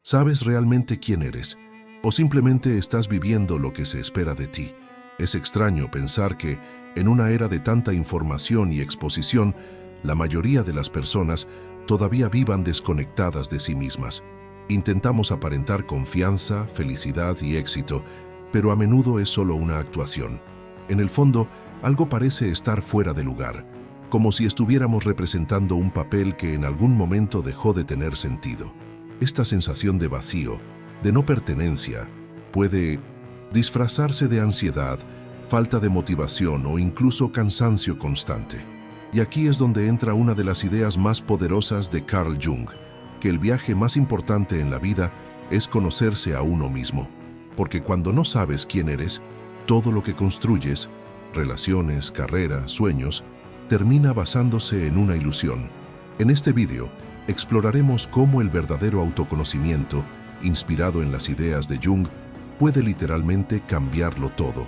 ¿Sabes realmente quién eres? ¿O simplemente estás viviendo lo que se espera de ti? Es extraño pensar que, en una era de tanta información y exposición, la mayoría de las personas todavía vivan desconectadas de sí mismas. Intentamos aparentar confianza, felicidad y éxito, pero a menudo es solo una actuación. En el fondo, algo parece estar fuera de lugar, como si estuviéramos representando un papel que en algún momento dejó de tener sentido. Esta sensación de vacío, de no pertenencia, puede disfrazarse de ansiedad, falta de motivación o incluso cansancio constante. Y aquí es donde entra una de las ideas más poderosas de Carl Jung, que el viaje más importante en la vida es conocerse a uno mismo. Porque cuando no sabes quién eres, todo lo que construyes, relaciones, carrera, sueños, termina basándose en una ilusión. En este vídeo, exploraremos cómo el verdadero autoconocimiento, inspirado en las ideas de Jung, puede literalmente cambiarlo todo,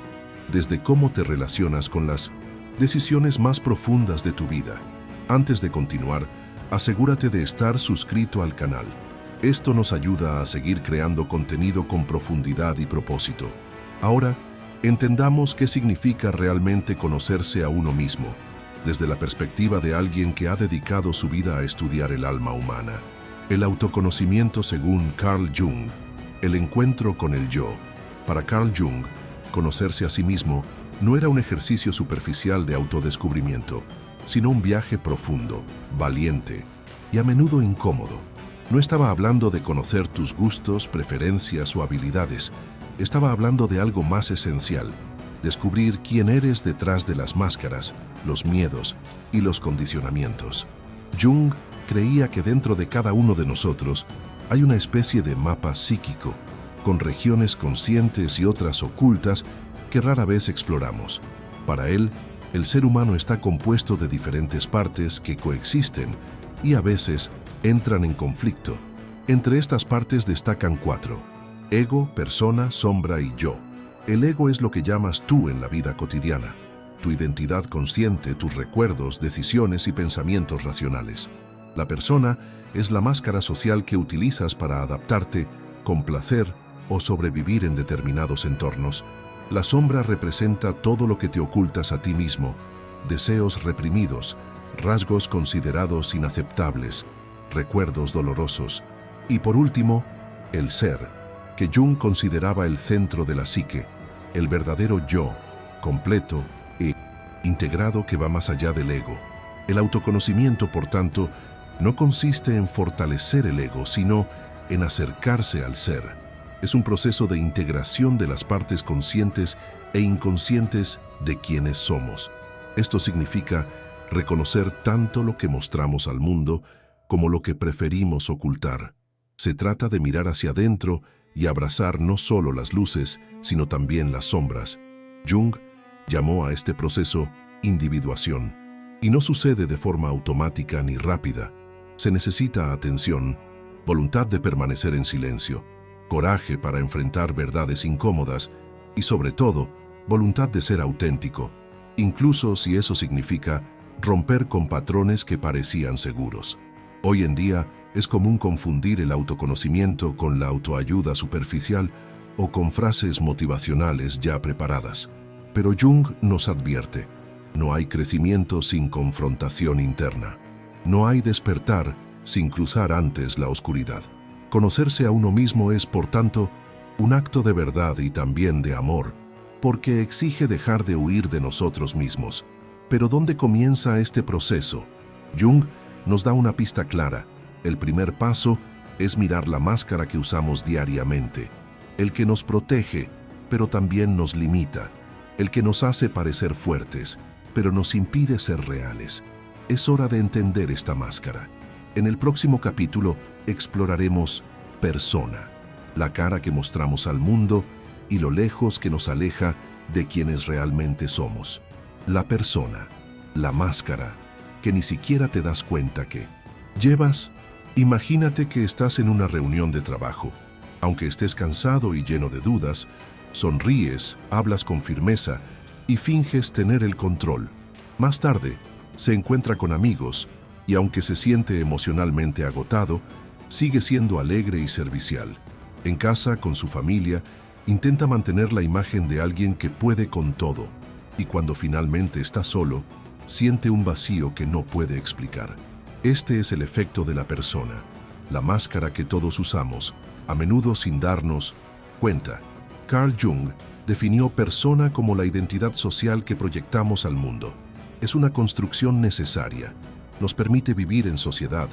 desde cómo te relacionas con las decisiones más profundas de tu vida. Antes de continuar, asegúrate de estar suscrito al canal. Esto nos ayuda a seguir creando contenido con profundidad y propósito. Ahora, entendamos qué significa realmente conocerse a uno mismo, desde la perspectiva de alguien que ha dedicado su vida a estudiar el alma humana. El autoconocimiento según Carl Jung, el encuentro con el yo. Para Carl Jung, conocerse a sí mismo no era un ejercicio superficial de autodescubrimiento, sino un viaje profundo, valiente y a menudo incómodo. No estaba hablando de conocer tus gustos, preferencias o habilidades. Estaba hablando de algo más esencial: descubrir quién eres detrás de las máscaras, los miedos y los condicionamientos. Jung creía que dentro de cada uno de nosotros hay una especie de mapa psíquico, con regiones conscientes y otras ocultas que rara vez exploramos. Para él, el ser humano está compuesto de diferentes partes que coexisten y a veces entran en conflicto. Entre estas partes destacan 4: ego, persona, sombra y yo. El ego es lo que llamas tú en la vida cotidiana, tu identidad consciente, tus recuerdos, decisiones y pensamientos racionales. La persona es la máscara social que utilizas para adaptarte, complacer o sobrevivir en determinados entornos. La sombra representa todo lo que te ocultas a ti mismo: deseos reprimidos, rasgos considerados inaceptables, recuerdos dolorosos. Y por último, el ser, que Jung consideraba el centro de la psique, el verdadero yo, completo e integrado que va más allá del ego. El autoconocimiento, por tanto, no consiste en fortalecer el ego, sino en acercarse al ser. Es un proceso de integración de las partes conscientes e inconscientes de quienes somos. Esto significa reconocer tanto lo que mostramos al mundo como lo que preferimos ocultar. Se trata de mirar hacia adentro y abrazar no solo las luces, sino también las sombras. Jung llamó a este proceso individuación. Y no sucede de forma automática ni rápida. Se necesita atención, voluntad de permanecer en silencio, coraje para enfrentar verdades incómodas y, sobre todo, voluntad de ser auténtico, incluso si eso significa romper con patrones que parecían seguros. Hoy en día es común confundir el autoconocimiento con la autoayuda superficial o con frases motivacionales ya preparadas. Pero Jung nos advierte: no hay crecimiento sin confrontación interna. No hay despertar sin cruzar antes la oscuridad. Conocerse a uno mismo es, por tanto, un acto de verdad y también de amor, porque exige dejar de huir de nosotros mismos. Pero ¿dónde comienza este proceso? Jung nos da una pista clara. El primer paso es mirar la máscara que usamos diariamente, el que nos protege, pero también nos limita, el que nos hace parecer fuertes, pero nos impide ser reales. Es hora de entender esta máscara. En el próximo capítulo exploraremos persona, la cara que mostramos al mundo y lo lejos que nos aleja de quienes realmente somos. La persona, la máscara, que ni siquiera te das cuenta que llevas. Imagínate que estás en una reunión de trabajo. Aunque estés cansado y lleno de dudas, sonríes, hablas con firmeza y finges tener el control. Más tarde, se encuentra con amigos y aunque se siente emocionalmente agotado, Sigue siendo alegre y servicial. En casa, con su familia, intenta mantener la imagen de alguien que puede con todo. Y cuando finalmente está solo, siente un vacío que no puede explicar. Este es el efecto de la persona, la máscara que todos usamos, a menudo sin darnos cuenta. Carl Jung definió persona como la identidad social que proyectamos al mundo. Es una construcción necesaria. Nos permite vivir en sociedad,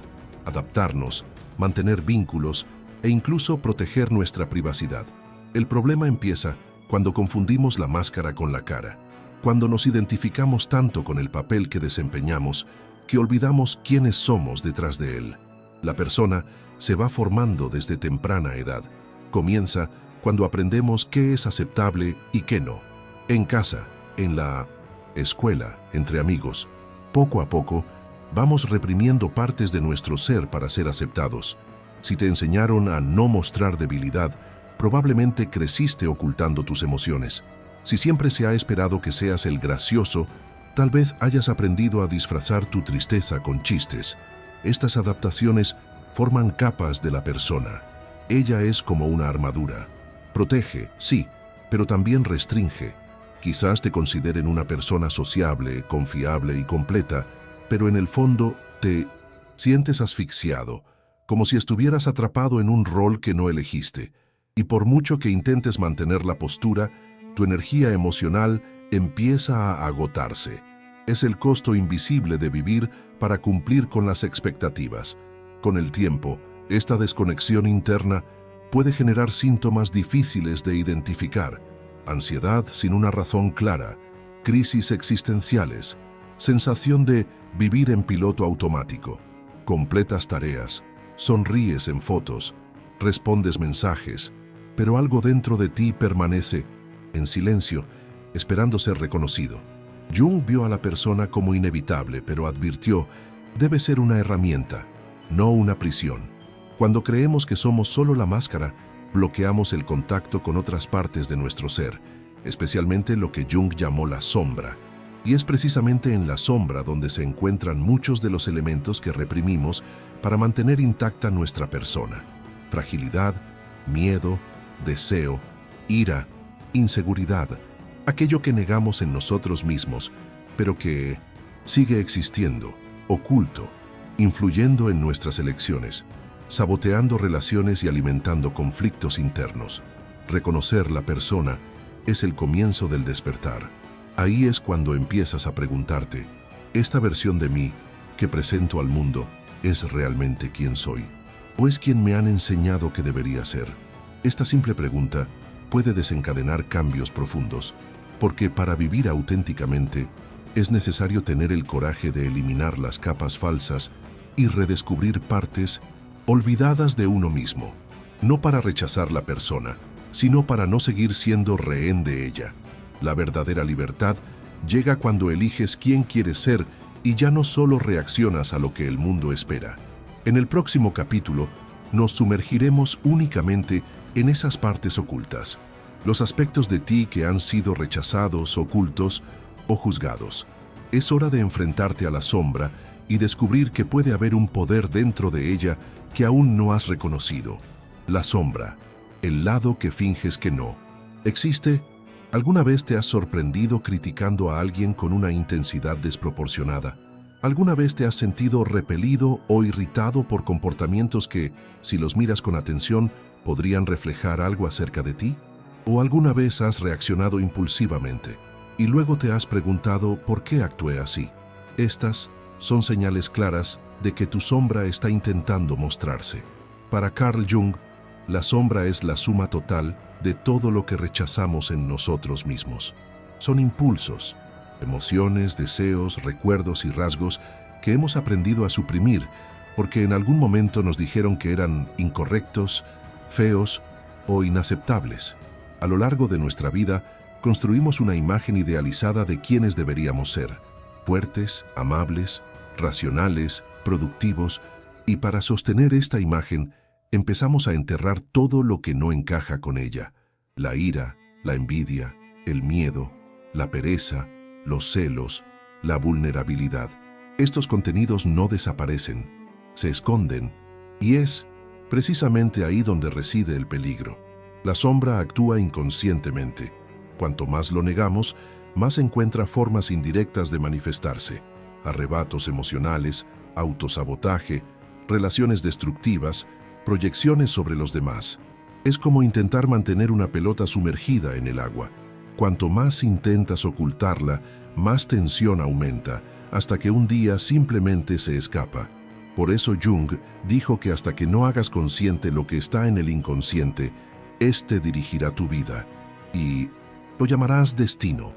adaptarnos, mantener vínculos e incluso proteger nuestra privacidad. El problema empieza cuando confundimos la máscara con la cara, cuando nos identificamos tanto con el papel que desempeñamos que olvidamos quiénes somos detrás de él. La persona se va formando desde temprana edad. Comienza cuando aprendemos qué es aceptable y qué no. En casa, en la escuela, entre amigos. Poco a poco, vamos reprimiendo partes de nuestro ser para ser aceptados. Si te enseñaron a no mostrar debilidad, probablemente creciste ocultando tus emociones. Si siempre se ha esperado que seas el gracioso, tal vez hayas aprendido a disfrazar tu tristeza con chistes. Estas adaptaciones forman capas de la persona. Ella es como una armadura. Protege, sí, pero también restringe. Quizás te consideren una persona sociable, confiable y completa, pero en el fondo te sientes asfixiado, como si estuvieras atrapado en un rol que no elegiste. Y por mucho que intentes mantener la postura, tu energía emocional empieza a agotarse. Es el costo invisible de vivir para cumplir con las expectativas. Con el tiempo, esta desconexión interna puede generar síntomas difíciles de identificar: ansiedad sin una razón clara, crisis existenciales, sensación de vivir en piloto automático, completas tareas, sonríes en fotos, respondes mensajes, pero algo dentro de ti permanece en silencio, esperando ser reconocido. Jung vio a la persona como inevitable, pero advirtió: debe ser una herramienta, no una prisión. Cuando creemos que somos solo la máscara, bloqueamos el contacto con otras partes de nuestro ser, especialmente lo que Jung llamó la sombra. Y es precisamente en la sombra donde se encuentran muchos de los elementos que reprimimos para mantener intacta nuestra persona: fragilidad, miedo, deseo, ira, inseguridad, aquello que negamos en nosotros mismos, pero que sigue existiendo, oculto, influyendo en nuestras elecciones, saboteando relaciones y alimentando conflictos internos. Reconocer la persona es el comienzo del despertar. Ahí es cuando empiezas a preguntarte: ¿esta versión de mí que presento al mundo es realmente quien soy? ¿O es quien me han enseñado que debería ser? Esta simple pregunta puede desencadenar cambios profundos, porque para vivir auténticamente es necesario tener el coraje de eliminar las capas falsas y redescubrir partes olvidadas de uno mismo, no para rechazar la persona, sino para no seguir siendo rehén de ella. La verdadera libertad llega cuando eliges quién quieres ser y ya no solo reaccionas a lo que el mundo espera. En el próximo capítulo nos sumergiremos únicamente en esas partes ocultas, los aspectos de ti que han sido rechazados, ocultos o juzgados. Es hora de enfrentarte a la sombra y descubrir que puede haber un poder dentro de ella que aún no has reconocido. La sombra, el lado que finges que no existe. ¿Alguna vez te has sorprendido criticando a alguien con una intensidad desproporcionada? ¿Alguna vez te has sentido repelido o irritado por comportamientos que, si los miras con atención, podrían reflejar algo acerca de ti? ¿O alguna vez has reaccionado impulsivamente y luego te has preguntado por qué actué así? Estas son señales claras de que tu sombra está intentando mostrarse. Para Carl Jung, la sombra es la suma total de todo lo que rechazamos en nosotros mismos. Son impulsos, emociones, deseos, recuerdos y rasgos que hemos aprendido a suprimir porque en algún momento nos dijeron que eran incorrectos, feos o inaceptables. A lo largo de nuestra vida, construimos una imagen idealizada de quiénes deberíamos ser: fuertes, amables, racionales, productivos, y para sostener esta imagen, empezamos a enterrar todo lo que no encaja con ella: la ira, la envidia, el miedo, la pereza, los celos, la vulnerabilidad. Estos contenidos no desaparecen, se esconden, y es precisamente ahí donde reside el peligro. La sombra actúa inconscientemente. Cuanto más lo negamos, más encuentra formas indirectas de manifestarse: arrebatos emocionales, autosabotaje, relaciones destructivas, proyecciones sobre los demás. Es como intentar mantener una pelota sumergida en el agua. Cuanto más intentas ocultarla, más tensión aumenta, hasta que un día simplemente se escapa. Por eso Jung dijo que hasta que no hagas consciente lo que está en el inconsciente, este dirigirá tu vida, y lo llamarás destino.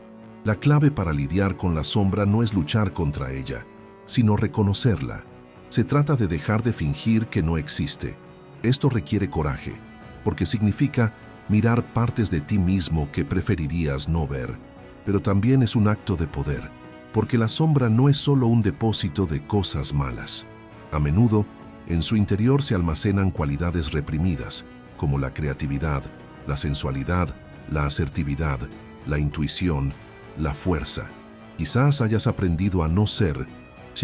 La clave para lidiar con la sombra no es luchar contra ella, sino reconocerla. Se trata de dejar de fingir que no existe. Esto requiere coraje, porque significa mirar partes de ti mismo que preferirías no ver. Pero también es un acto de poder, porque la sombra no es solo un depósito de cosas malas. A menudo, en su interior se almacenan cualidades reprimidas, como la creatividad, la sensualidad, la asertividad, la intuición, la fuerza. Quizás hayas aprendido a no ser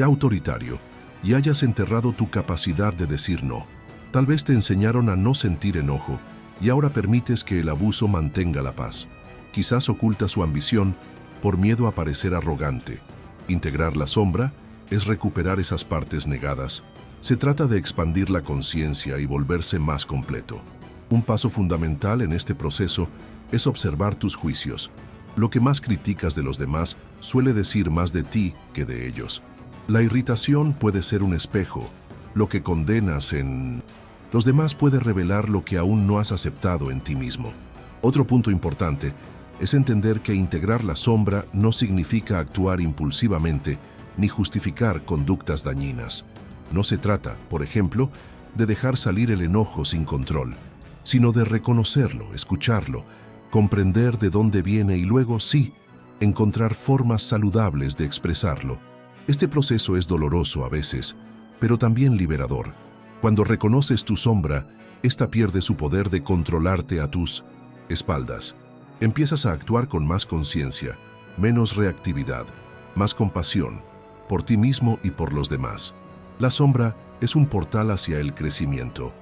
autoritario y hayas enterrado tu capacidad de decir no. Tal vez te enseñaron a no sentir enojo y ahora permites que el abuso mantenga la paz. Quizás ocultas su ambición por miedo a parecer arrogante. Integrar la sombra es recuperar esas partes negadas. Se trata de expandir la conciencia y volverse más completo. Un paso fundamental en este proceso es observar tus juicios. Lo que más criticas de los demás suele decir más de ti que de ellos. La irritación puede ser un espejo. Lo que condenas en los demás puede revelar lo que aún no has aceptado en ti mismo. Otro punto importante es entender que integrar la sombra no significa actuar impulsivamente ni justificar conductas dañinas. No se trata, por ejemplo, de dejar salir el enojo sin control, sino de reconocerlo, escucharlo, comprender de dónde viene y luego, sí, encontrar formas saludables de expresarlo. Este proceso es doloroso a veces, pero también liberador. Cuando reconoces tu sombra, esta pierde su poder de controlarte a tus espaldas. Empiezas a actuar con más conciencia, menos reactividad, más compasión, por ti mismo y por los demás. La sombra es un portal hacia el crecimiento.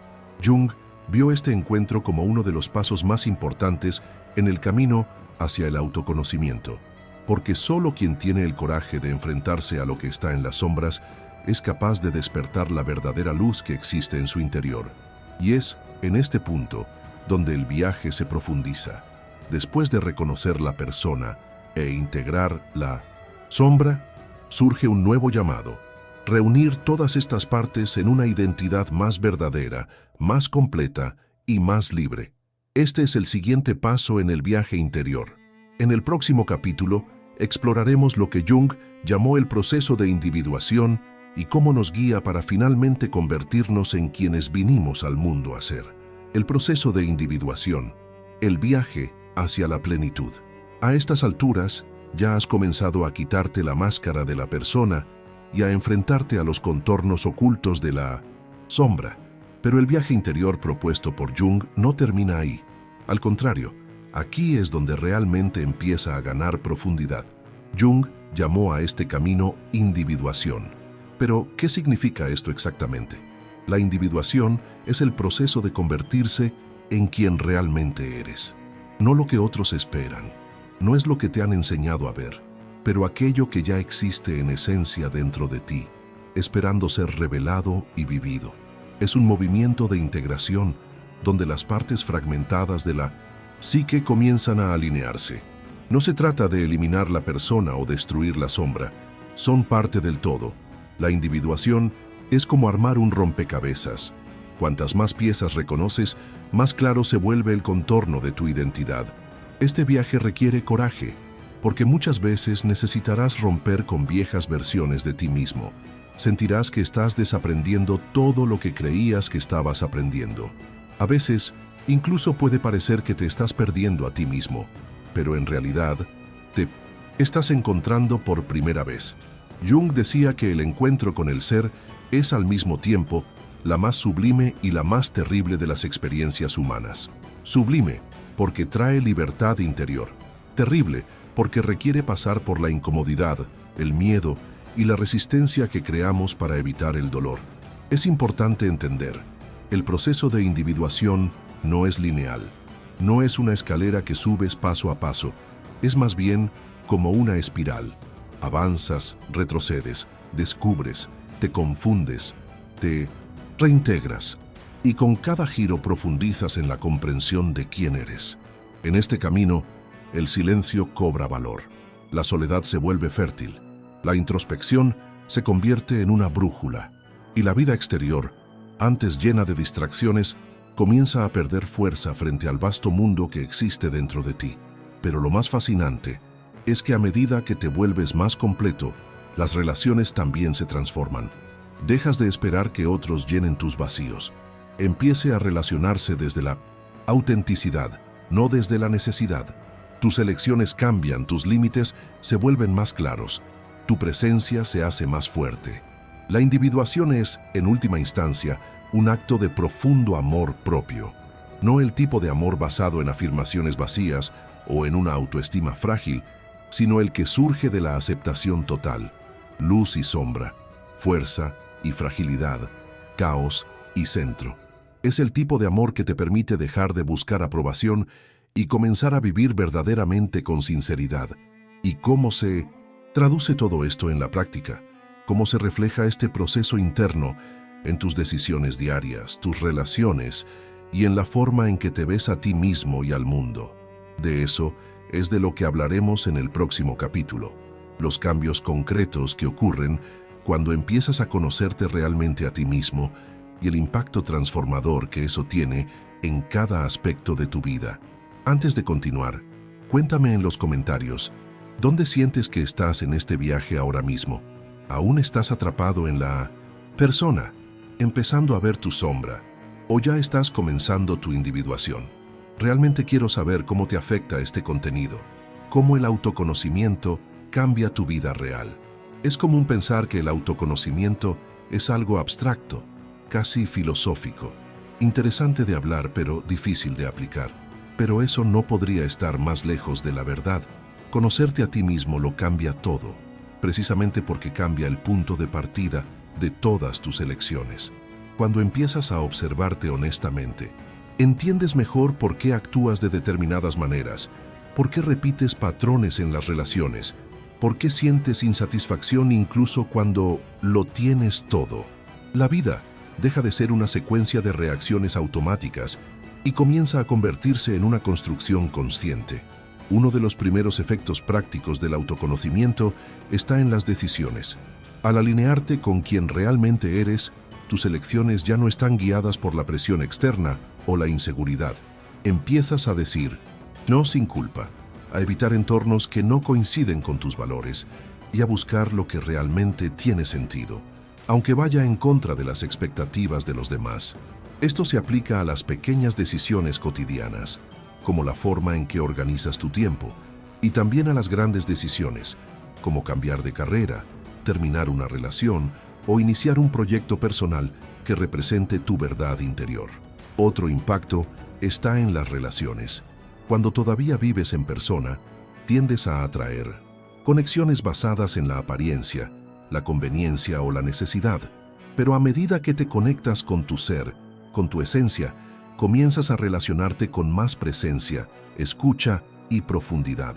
Jung vio este encuentro como uno de los pasos más importantes en el camino hacia el autoconocimiento, porque solo quien tiene el coraje de enfrentarse a lo que está en las sombras es capaz de despertar la verdadera luz que existe en su interior. Y es en este punto donde el viaje se profundiza. Después de reconocer la persona e integrar la sombra, surge un nuevo llamado: reunir todas estas partes en una identidad más verdadera, más completa y más libre. Este es el siguiente paso en el viaje interior. En el próximo capítulo, exploraremos lo que Jung llamó el proceso de individuación y cómo nos guía para finalmente convertirnos en quienes vinimos al mundo a ser. El proceso de individuación, el viaje hacia la plenitud. A estas alturas, ya has comenzado a quitarte la máscara de la persona y a enfrentarte a los contornos ocultos de la sombra. Pero el viaje interior propuesto por Jung no termina ahí. Al contrario, aquí es donde realmente empieza a ganar profundidad. Jung llamó a este camino individuación. Pero, ¿qué significa esto exactamente? La individuación es el proceso de convertirse en quien realmente eres. No lo que otros esperan, no es lo que te han enseñado a ver, pero aquello que ya existe en esencia dentro de ti, esperando ser revelado y vivido. Es un movimiento de integración donde las partes fragmentadas de la psique comienzan a alinearse. No se trata de eliminar la persona o destruir la sombra, son parte del todo. La individuación es como armar un rompecabezas. Cuantas más piezas reconoces, más claro se vuelve el contorno de tu identidad. Este viaje requiere coraje, porque muchas veces necesitarás romper con viejas versiones de ti mismo. Sentirás que estás desaprendiendo todo lo que creías que estabas aprendiendo. A veces, incluso puede parecer que te estás perdiendo a ti mismo, pero en realidad, te estás encontrando por primera vez. Jung decía que el encuentro con el ser es al mismo tiempo la más sublime y la más terrible de las experiencias humanas. Sublime, porque trae libertad interior. Terrible, porque requiere pasar por la incomodidad, el miedo y la resistencia que creamos para evitar el dolor. Es importante entender, El proceso de individuación no es lineal. No es una escalera que subes paso a paso. Es más bien como una espiral. Avanzas, retrocedes, descubres, te confundes, te reintegras. Y con cada giro profundizas en la comprensión de quién eres. En este camino, el silencio cobra valor. La soledad se vuelve fértil. La introspección se convierte en una brújula. Y la vida exterior, antes llena de distracciones, comienza a perder fuerza frente al vasto mundo que existe dentro de ti. Pero lo más fascinante es que a medida que te vuelves más completo, las relaciones también se transforman. Dejas de esperar que otros llenen tus vacíos. Empiece a relacionarse desde la autenticidad, no desde la necesidad. Tus elecciones cambian, tus límites se vuelven más claros, tu presencia se hace más fuerte. La individuación es, en última instancia, un acto de profundo amor propio. No el tipo de amor basado en afirmaciones vacías o en una autoestima frágil, sino el que surge de la aceptación total, luz y sombra, fuerza y fragilidad, caos y centro. Es el tipo de amor que te permite dejar de buscar aprobación y comenzar a vivir verdaderamente con sinceridad. ¿Y cómo se traduce todo esto en la práctica? ¿Cómo se refleja este proceso interno en tus decisiones diarias, tus relaciones y en la forma en que te ves a ti mismo y al mundo? De eso es de lo que hablaremos en el próximo capítulo. Los cambios concretos que ocurren cuando empiezas a conocerte realmente a ti mismo y el impacto transformador que eso tiene en cada aspecto de tu vida. Antes de continuar, cuéntame en los comentarios, ¿dónde sientes que estás en este viaje ahora mismo? ¿Aún estás atrapado en la persona, empezando a ver tu sombra, o ya estás comenzando tu individuación? Realmente quiero saber cómo te afecta este contenido, cómo el autoconocimiento cambia tu vida real. Es común pensar que el autoconocimiento es algo abstracto, casi filosófico, interesante de hablar pero difícil de aplicar. Pero eso no podría estar más lejos de la verdad. Conocerte a ti mismo lo cambia todo, precisamente porque cambia el punto de partida de todas tus elecciones. Cuando empiezas a observarte honestamente, entiendes mejor por qué actúas de determinadas maneras, por qué repites patrones en las relaciones, por qué sientes insatisfacción incluso cuando lo tienes todo. La vida deja de ser una secuencia de reacciones automáticas y comienza a convertirse en una construcción consciente. Uno de los primeros efectos prácticos del autoconocimiento está en las decisiones. Al alinearte con quien realmente eres, tus elecciones ya no están guiadas por la presión externa o la inseguridad. Empiezas a decir no sin culpa, a evitar entornos que no coinciden con tus valores y a buscar lo que realmente tiene sentido, aunque vaya en contra de las expectativas de los demás. Esto se aplica a las pequeñas decisiones cotidianas, como la forma en que organizas tu tiempo, y también a las grandes decisiones, como cambiar de carrera, terminar una relación o iniciar un proyecto personal que represente tu verdad interior. Otro impacto está en las relaciones. Cuando todavía vives en persona, tiendes a atraer conexiones basadas en la apariencia, la conveniencia o la necesidad, pero a medida que te conectas con tu ser, con tu esencia, comienzas a relacionarte con más presencia, escucha y profundidad.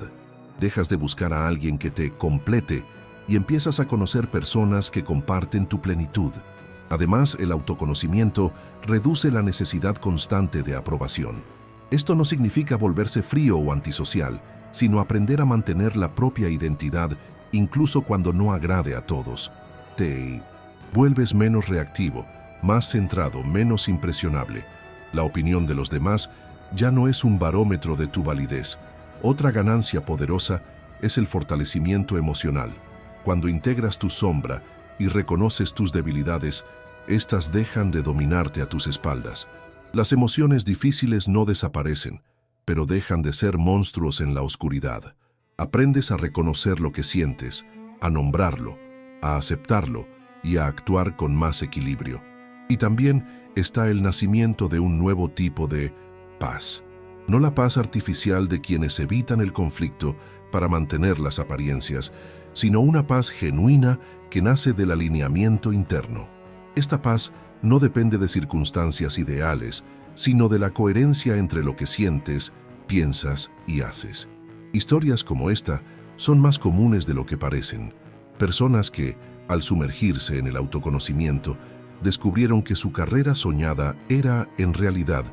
Dejas de buscar a alguien que te complete y empiezas a conocer personas que comparten tu plenitud. Además, el autoconocimiento reduce la necesidad constante de aprobación. Esto no significa volverse frío o antisocial, sino aprender a mantener la propia identidad incluso cuando no agrade a todos. Te vuelves menos reactivo, más centrado, menos impresionable. La opinión de los demás ya no es un barómetro de tu validez. Otra ganancia poderosa es el fortalecimiento emocional. Cuando integras tu sombra y reconoces tus debilidades, estas dejan de dominarte a tus espaldas. Las emociones difíciles no desaparecen, pero dejan de ser monstruos en la oscuridad. Aprendes a reconocer lo que sientes, a nombrarlo, a aceptarlo y a actuar con más equilibrio. Y también está el nacimiento de un nuevo tipo de paz. No la paz artificial de quienes evitan el conflicto para mantener las apariencias, sino una paz genuina que nace del alineamiento interno. Esta paz no depende de circunstancias ideales, sino de la coherencia entre lo que sientes, piensas y haces. Historias como esta son más comunes de lo que parecen. Personas que, al sumergirse en el autoconocimiento, descubrieron que su carrera soñada era, en realidad,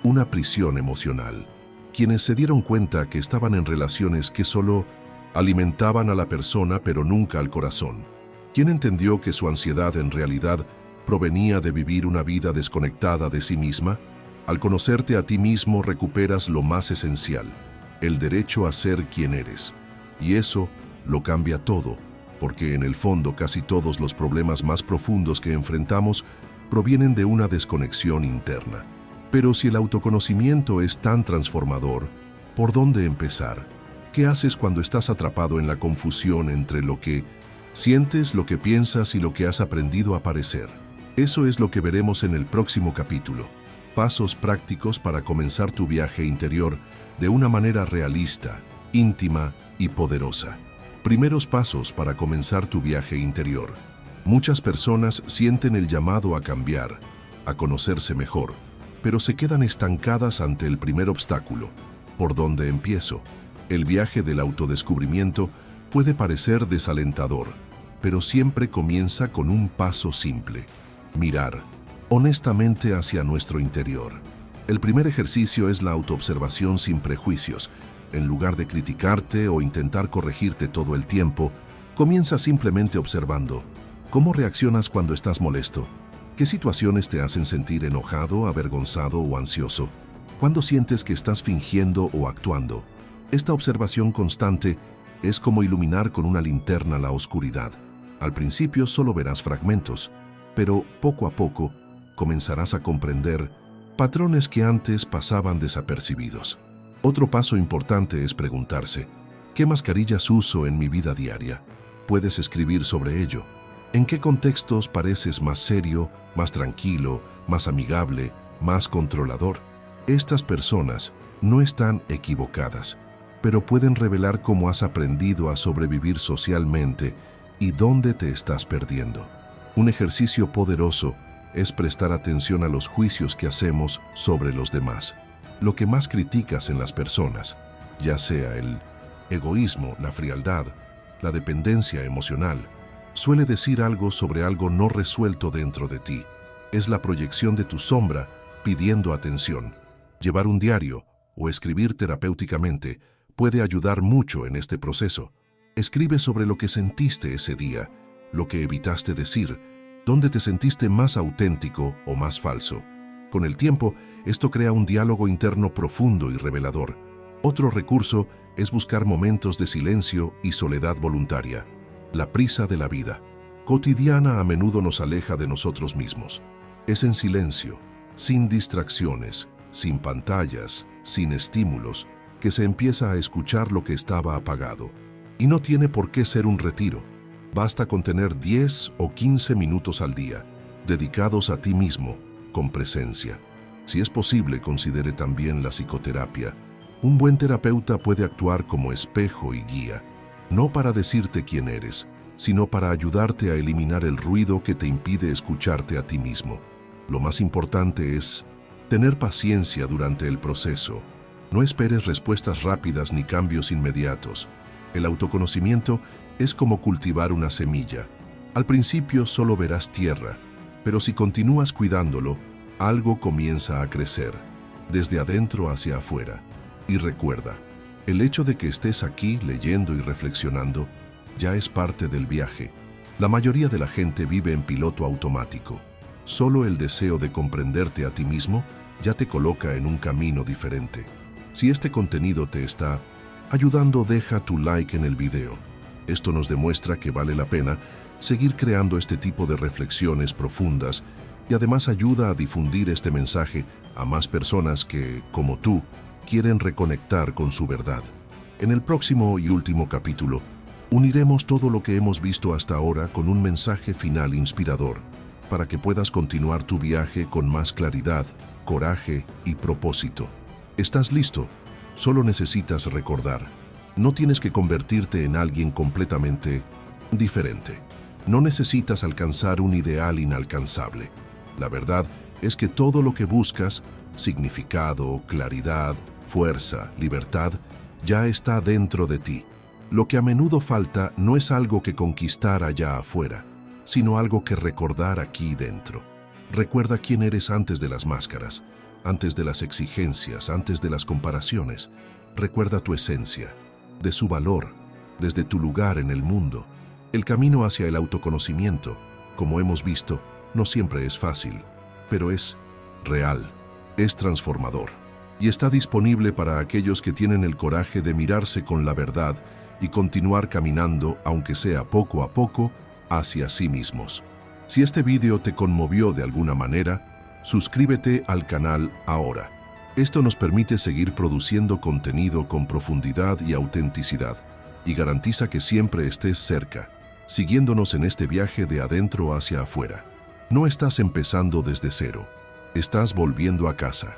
una prisión emocional. Quienes se dieron cuenta que estaban en relaciones que solo alimentaban a la persona pero nunca al corazón. Quien entendió que su ansiedad en realidad provenía de vivir una vida desconectada de sí misma. Al conocerte a ti mismo recuperas lo más esencial, el derecho a ser quien eres. Y eso lo cambia todo, porque en el fondo casi todos los problemas más profundos que enfrentamos provienen de una desconexión interna. Pero si el autoconocimiento es tan transformador, ¿por dónde empezar? ¿Qué haces cuando estás atrapado en la confusión entre lo que sientes, lo que piensas y lo que has aprendido a parecer? Eso es lo que veremos en el próximo capítulo. Pasos prácticos para comenzar tu viaje interior de una manera realista, íntima y poderosa. Primeros pasos para comenzar tu viaje interior. Muchas personas sienten el llamado a cambiar, a conocerse mejor, pero se quedan estancadas ante el primer obstáculo. ¿Por dónde empiezo? El viaje del autodescubrimiento puede parecer desalentador, pero siempre comienza con un paso simple: mirar honestamente hacia nuestro interior. El primer ejercicio es la autoobservación sin prejuicios. En lugar de criticarte o intentar corregirte todo el tiempo, comienza simplemente observando cómo reaccionas cuando estás molesto. ¿Qué situaciones te hacen sentir enojado, avergonzado o ansioso? ¿Cuándo sientes que estás fingiendo o actuando? Esta observación constante es como iluminar con una linterna la oscuridad. Al principio solo verás fragmentos, pero poco a poco comenzarás a comprender patrones que antes pasaban desapercibidos. Otro paso importante es preguntarse: ¿qué mascarillas uso en mi vida diaria? Puedes escribir sobre ello. ¿En qué contextos pareces más serio, más tranquilo, más amigable, más controlador? Estas personas no están equivocadas, pero pueden revelar cómo has aprendido a sobrevivir socialmente y dónde te estás perdiendo. Un ejercicio poderoso es prestar atención a los juicios que hacemos sobre los demás. Lo que más criticas en las personas, ya sea el egoísmo, la frialdad, la dependencia emocional, suele decir algo sobre algo no resuelto dentro de ti. Es la proyección de tu sombra pidiendo atención. Llevar un diario o escribir terapéuticamente puede ayudar mucho en este proceso. Escribe sobre lo que sentiste ese día, lo que evitaste decir, dónde te sentiste más auténtico o más falso. Con el tiempo, esto crea un diálogo interno profundo y revelador. Otro recurso es buscar momentos de silencio y soledad voluntaria. La prisa de la vida cotidiana a menudo nos aleja de nosotros mismos. Es en silencio, sin distracciones, sin pantallas, sin estímulos, que se empieza a escuchar lo que estaba apagado. Y no tiene por qué ser un retiro. Basta con tener 10 o 15 minutos al día, dedicados a ti mismo, con presencia. Si es posible, considere también la psicoterapia. Un buen terapeuta puede actuar como espejo y guía, no para decirte quién eres, sino para ayudarte a eliminar el ruido que te impide escucharte a ti mismo. Lo más importante es tener paciencia durante el proceso. No esperes respuestas rápidas ni cambios inmediatos. El autoconocimiento es como cultivar una semilla. Al principio solo verás tierra, pero si continúas cuidándolo, algo comienza a crecer, desde adentro hacia afuera. Y recuerda, el hecho de que estés aquí leyendo y reflexionando ya es parte del viaje. La mayoría de la gente vive en piloto automático. Solo el deseo de comprenderte a ti mismo ya te coloca en un camino diferente. Si este contenido te está ayudando, deja tu like en el video. Esto nos demuestra que vale la pena seguir creando este tipo de reflexiones profundas y además ayuda a difundir este mensaje a más personas que, como tú, quieren reconectar con su verdad. En el próximo y último capítulo, uniremos todo lo que hemos visto hasta ahora con un mensaje final inspirador, para que puedas continuar tu viaje con más claridad, coraje y propósito. ¿Estás listo? Solo necesitas recordar. No tienes que convertirte en alguien completamente diferente. No necesitas alcanzar un ideal inalcanzable. La verdad es que todo lo que buscas, significado, claridad, fuerza, libertad, ya está dentro de ti. Lo que a menudo falta no es algo que conquistar allá afuera, sino algo que recordar aquí dentro. Recuerda quién eres antes de las máscaras, antes de las exigencias, antes de las comparaciones. Recuerda tu esencia, de su valor, desde tu lugar en el mundo. El camino hacia el autoconocimiento, como hemos visto, no siempre es fácil, pero es real, es transformador y está disponible para aquellos que tienen el coraje de mirarse con la verdad y continuar caminando, aunque sea poco a poco, hacia sí mismos. Si este vídeo te conmovió de alguna manera, suscríbete al canal ahora. Esto nos permite seguir produciendo contenido con profundidad y autenticidad y garantiza que siempre estés cerca, siguiéndonos en este viaje de adentro hacia afuera. No estás empezando desde cero, estás volviendo a casa.